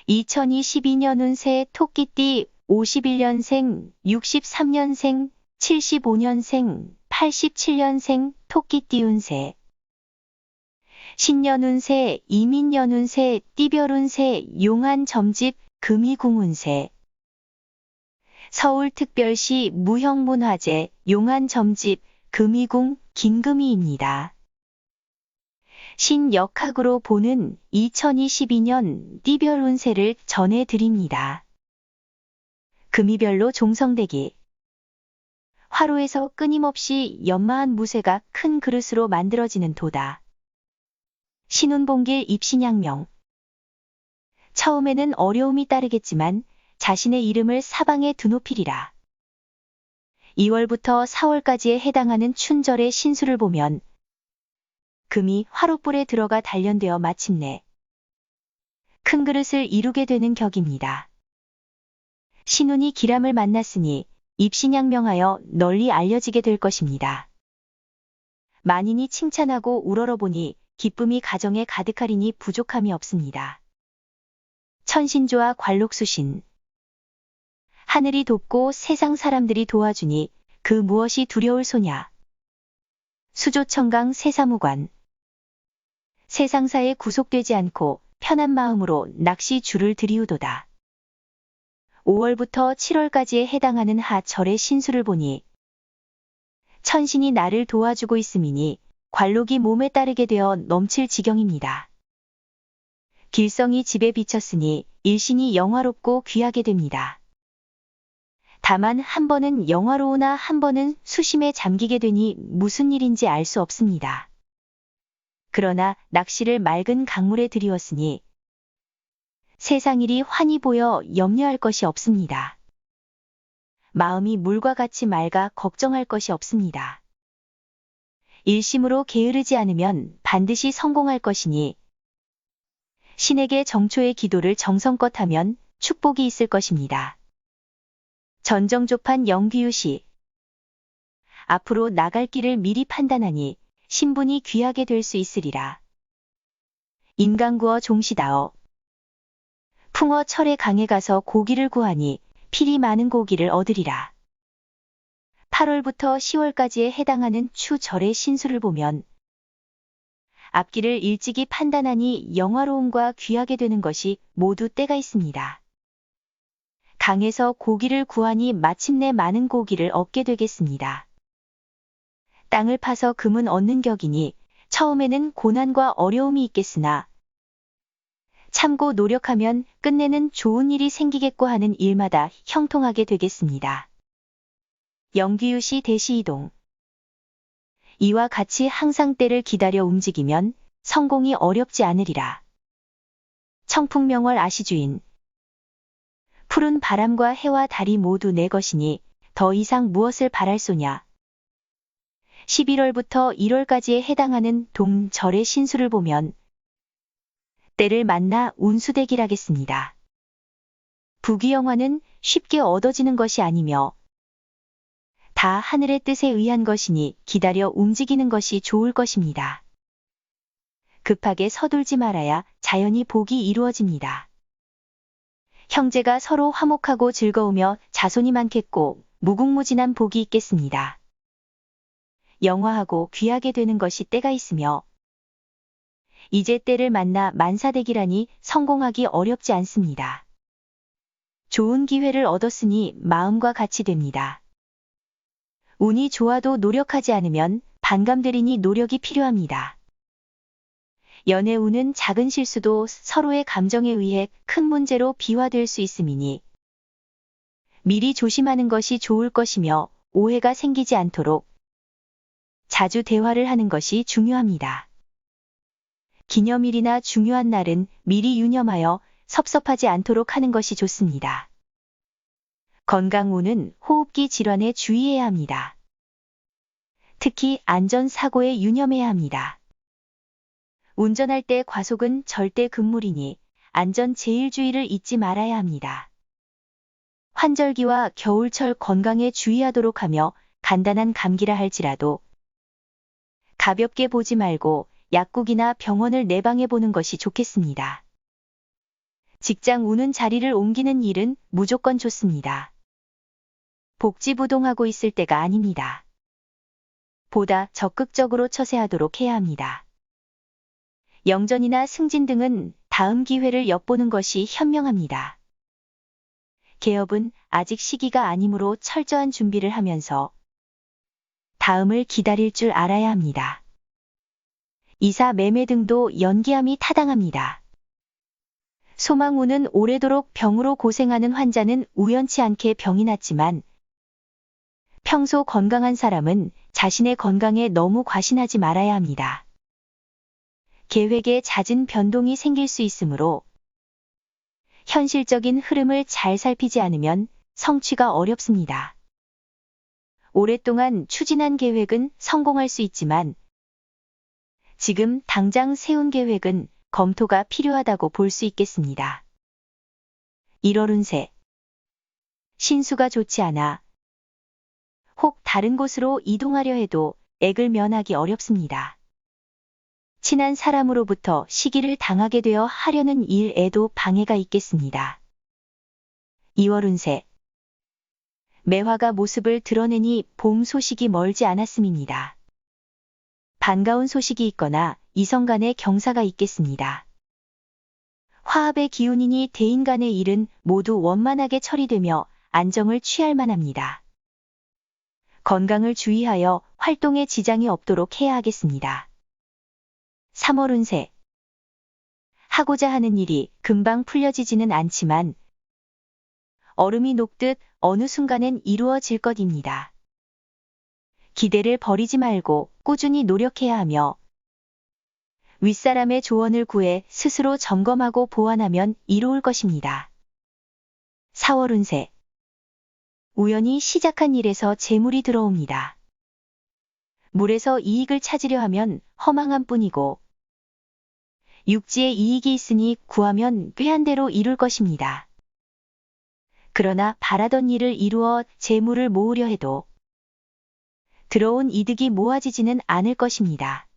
2022년 운세 토끼띠 51년생, 63년생, 75년생, 87년생 토끼띠 운세. 신년 운세, 이민년 운세, 띠별 운세, 용한 점집, 금이궁 운세. 서울특별시 무형문화재, 용한 점집, 금이궁, 김금희입니다. 신역학으로 보는 2022년 띠별 운세를 전해드립니다. 금이별로 종성대기. 화로에서 끊임없이 연마한 무쇠가 큰 그릇으로 만들어지는 도다. 신운봉길 입신양명. 처음에는 어려움이 따르겠지만 자신의 이름을 사방에 드높이리라. 2월부터 4월까지에 해당하는 춘절의 신수를 보면 금이 화롯불에 들어가 단련되어 마침내 큰 그릇을 이루게 되는 격입니다. 신운이 기람을 만났으니 입신양명하여 널리 알려지게 될 것입니다. 만인이 칭찬하고 우러러보니 기쁨이 가정에 가득하리니 부족함이 없습니다. 천신조와 관록수신. 하늘이 돕고 세상 사람들이 도와주니 그 무엇이 두려울 소냐. 수조청강 세사무관. 세상사에 구속되지 않고 편한 마음으로 낚시 줄을 들이우도다. 5월부터 7월까지에 해당하는 하절의 신수를 보니 천신이 나를 도와주고 있음이니 관록이 몸에 따르게 되어 넘칠 지경입니다. 길성이 집에 비쳤으니 일신이 영화롭고 귀하게 됩니다. 다만 한 번은 영화로우나 한 번은 수심에 잠기게 되니 무슨 일인지 알 수 없습니다. 그러나 낚시를 맑은 강물에 들이웠으니 세상일이 환히 보여 염려할 것이 없습니다. 마음이 물과 같이 맑아 걱정할 것이 없습니다. 일심으로 게으르지 않으면 반드시 성공할 것이니 신에게 정초의 기도를 정성껏 하면 축복이 있을 것입니다. 전정조판 영귀유시. 앞으로 나갈 길을 미리 판단하니 신분이 귀하게 될 수 있으리라. 인강구어 종시다어. 풍어 철의 강에 가서 고기를 구하니 필이 많은 고기를 얻으리라. 8월부터 10월까지에 해당하는 추절의 신수를 보면 앞길을 일찍이 판단하니 영화로움과 귀하게 되는 것이 모두 때가 있습니다. 강에서 고기를 구하니 마침내 많은 고기를 얻게 되겠습니다. 땅을 파서 금은 얻는 격이니 처음에는 고난과 어려움이 있겠으나 참고 노력하면 끝내는 좋은 일이 생기겠고 하는 일마다 형통하게 되겠습니다. 영귀유시 대시이동. 이와 같이 항상 때를 기다려 움직이면 성공이 어렵지 않으리라. 청풍명월 아시주인. 푸른 바람과 해와 달이 모두 내 것이니 더 이상 무엇을 바랄 소냐. 11월부터 1월까지에 해당하는 동절의 신수를 보면 때를 만나 운수대기라겠습니다. 부귀영화는 쉽게 얻어지는 것이 아니며 다 하늘의 뜻에 의한 것이니 기다려 움직이는 것이 좋을 것입니다. 급하게 서둘지 말아야 자연히 복이 이루어집니다. 형제가 서로 화목하고 즐거우며 자손이 많겠고 무궁무진한 복이 있겠습니다. 영화하고 귀하게 되는 것이 때가 있으며 이제 때를 만나 만사대기라니 성공하기 어렵지 않습니다. 좋은 기회를 얻었으니 마음과 같이 됩니다. 운이 좋아도 노력하지 않으면 반감되리니 노력이 필요합니다. 연애운은 작은 실수도 서로의 감정에 의해 큰 문제로 비화될 수 있음이니 미리 조심하는 것이 좋을 것이며 오해가 생기지 않도록 자주 대화를 하는 것이 중요합니다. 기념일이나 중요한 날은 미리 유념하여 섭섭하지 않도록 하는 것이 좋습니다. 건강운은 호흡기 질환에 주의해야 합니다. 특히 안전사고에 유념해야 합니다. 운전할 때 과속은 절대 금물이니 안전 제일주의를 잊지 말아야 합니다. 환절기와 겨울철 건강에 주의하도록 하며 간단한 감기라 할지라도 가볍게 보지 말고 약국이나 병원을 내방해 보는 것이 좋겠습니다. 직장 운은 자리를 옮기는 일은 무조건 좋습니다. 복지부동하고 있을 때가 아닙니다. 보다 적극적으로 처세하도록 해야 합니다. 영전이나 승진 등은 다음 기회를 엿보는 것이 현명합니다. 개업은 아직 시기가 아니므로 철저한 준비를 하면서 다음을 기다릴 줄 알아야 합니다. 이사 매매 등도 연기함이 타당합니다. 소망운은 오래도록 병으로 고생하는 환자는 우연치 않게 병이 났지만 평소 건강한 사람은 자신의 건강에 너무 과신하지 말아야 합니다. 계획에 잦은 변동이 생길 수 있으므로 현실적인 흐름을 잘 살피지 않으면 성취가 어렵습니다. 오랫동안 추진한 계획은 성공할 수 있지만 지금 당장 세운 계획은 검토가 필요하다고 볼 수 있겠습니다. 1월 운세. 신수가 좋지 않아 혹 다른 곳으로 이동하려 해도 액을 면하기 어렵습니다. 친한 사람으로부터 시기를 당하게 되어 하려는 일에도 방해가 있겠습니다. 2월 운세. 매화가 모습을 드러내니 봄 소식이 멀지 않았음입니다. 반가운 소식이 있거나 이성 간의 경사가 있겠습니다. 화합의 기운이니 대인 간의 일은 모두 원만하게 처리되며 안정을 취할 만합니다. 건강을 주의하여 활동에 지장이 없도록 해야 하겠습니다. 3월 운세. 하고자 하는 일이 금방 풀려지지는 않지만 얼음이 녹듯 어느 순간엔 이루어질 것입니다. 기대를 버리지 말고 꾸준히 노력해야 하며 윗사람의 조언을 구해 스스로 점검하고 보완하면 이로울 것입니다. 4월 운세. 우연히 시작한 일에서 재물이 들어옵니다. 물에서 이익을 찾으려 하면 허망한 뿐이고 육지에 이익이 있으니 구하면 꾀한 대로 이룰 것입니다. 그러나 바라던 일을 이루어 재물을 모으려 해도 들어온 이득이 모아지지는 않을 것입니다.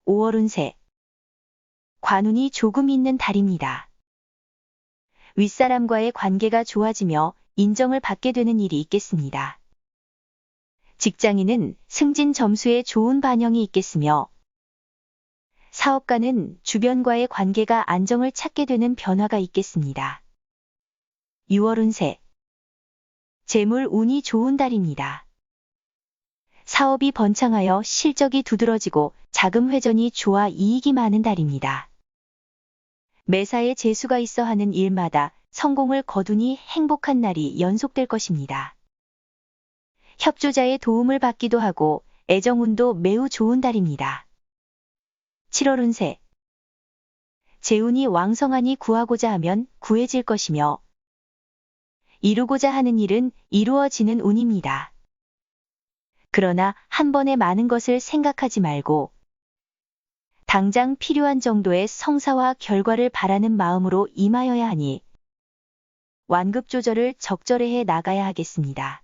5월 운세. 관운이 조금 있는 달입니다. 윗사람과의 관계가 좋아지며 인정을 받게 되는 일이 있겠습니다. 직장인은 승진 점수에 좋은 반영이 있겠으며 사업가는 주변과의 관계가 안정을 찾게 되는 변화가 있겠습니다. 6월 운세. 재물 운이 좋은 달입니다. 사업이 번창하여 실적이 두드러지고 자금 회전이 좋아 이익이 많은 달입니다. 매사에 재수가 있어 하는 일마다 성공을 거두니 행복한 날이 연속될 것입니다. 협조자의 도움을 받기도 하고 애정운도 매우 좋은 달입니다. 7월 운세. 재운이 왕성하니 구하고자 하면 구해질 것이며 이루고자 하는 일은 이루어지는 운입니다. 그러나 한 번에 많은 것을 생각하지 말고 당장 필요한 정도의 성사와 결과를 바라는 마음으로 임하여야 하니 완급 조절을 적절히 해 나가야 하겠습니다.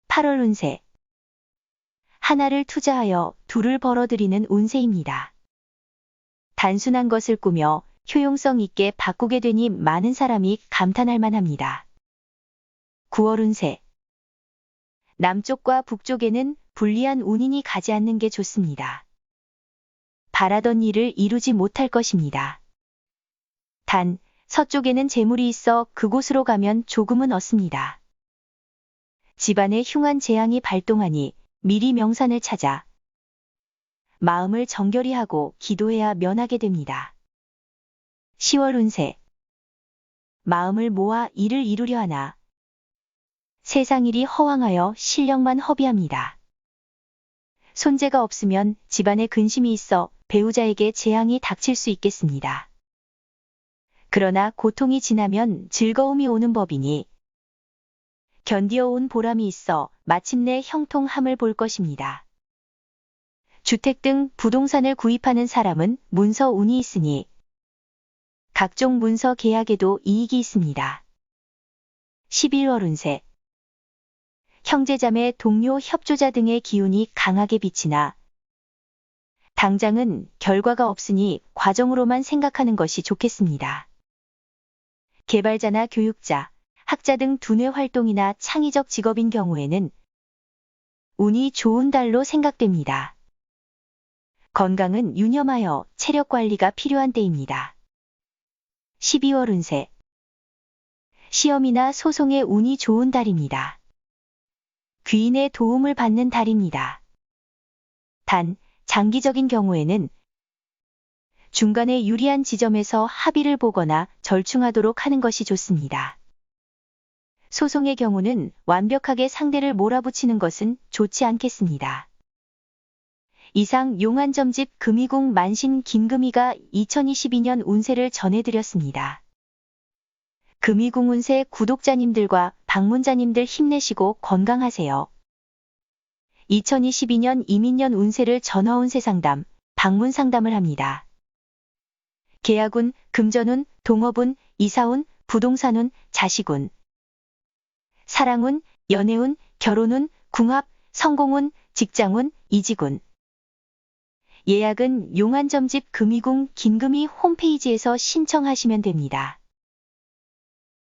8월 운세. 하나를 투자하여 둘을 벌어들이는 운세입니다. 단순한 것을 꾸며 효용성 있게 바꾸게 되니 많은 사람이 감탄할 만합니다. 9월 운세. 남쪽과 북쪽에는 불리한 운인이 가지 않는 게 좋습니다. 바라던 일을 이루지 못할 것입니다. 단, 서쪽에는 재물이 있어 그곳으로 가면 조금은 얻습니다. 집안에 흉한 재앙이 발동하니 미리 명산을 찾아 마음을 정결히 하고 기도해야 면하게 됩니다. 10월 운세. 마음을 모아 일을 이루려 하나 세상 일이 허황하여 실력만 허비합니다. 손재가 없으면 집안에 근심이 있어 배우자에게 재앙이 닥칠 수 있겠습니다. 그러나 고통이 지나면 즐거움이 오는 법이니 견디어온 보람이 있어 마침내 형통함을 볼 것입니다. 주택 등 부동산을 구입하는 사람은 문서 운이 있으니 각종 문서 계약에도 이익이 있습니다. 11월 운세. 형제자매, 동료, 협조자 등의 기운이 강하게 비치나 당장은 결과가 없으니 과정으로만 생각하는 것이 좋겠습니다. 개발자나 교육자, 학자 등 두뇌 활동이나 창의적 직업인 경우에는 운이 좋은 달로 생각됩니다. 건강은 유념하여 체력 관리가 필요한 때입니다. 12월 운세. 시험이나 소송에 운이 좋은 달입니다. 귀인의 도움을 받는 달입니다. 단, 장기적인 경우에는 중간에 유리한 지점에서 합의를 보거나 절충하도록 하는 것이 좋습니다. 소송의 경우는 완벽하게 상대를 몰아붙이는 것은 좋지 않겠습니다. 이상 용안점집 금이궁 만신 김금희가 2022년 운세를 전해드렸습니다. 금이궁 운세 구독자님들과 방문자님들 힘내시고 건강하세요. 2022년 이민년 운세를 전화운세 상담, 방문 상담을 합니다. 계약운, 금전운, 동업운, 이사운, 부동산운, 자식운, 사랑운, 연애운, 결혼운, 궁합, 성공운, 직장운, 이직운. 예약은 용안점집 금이궁 김금희 홈페이지에서 신청하시면 됩니다.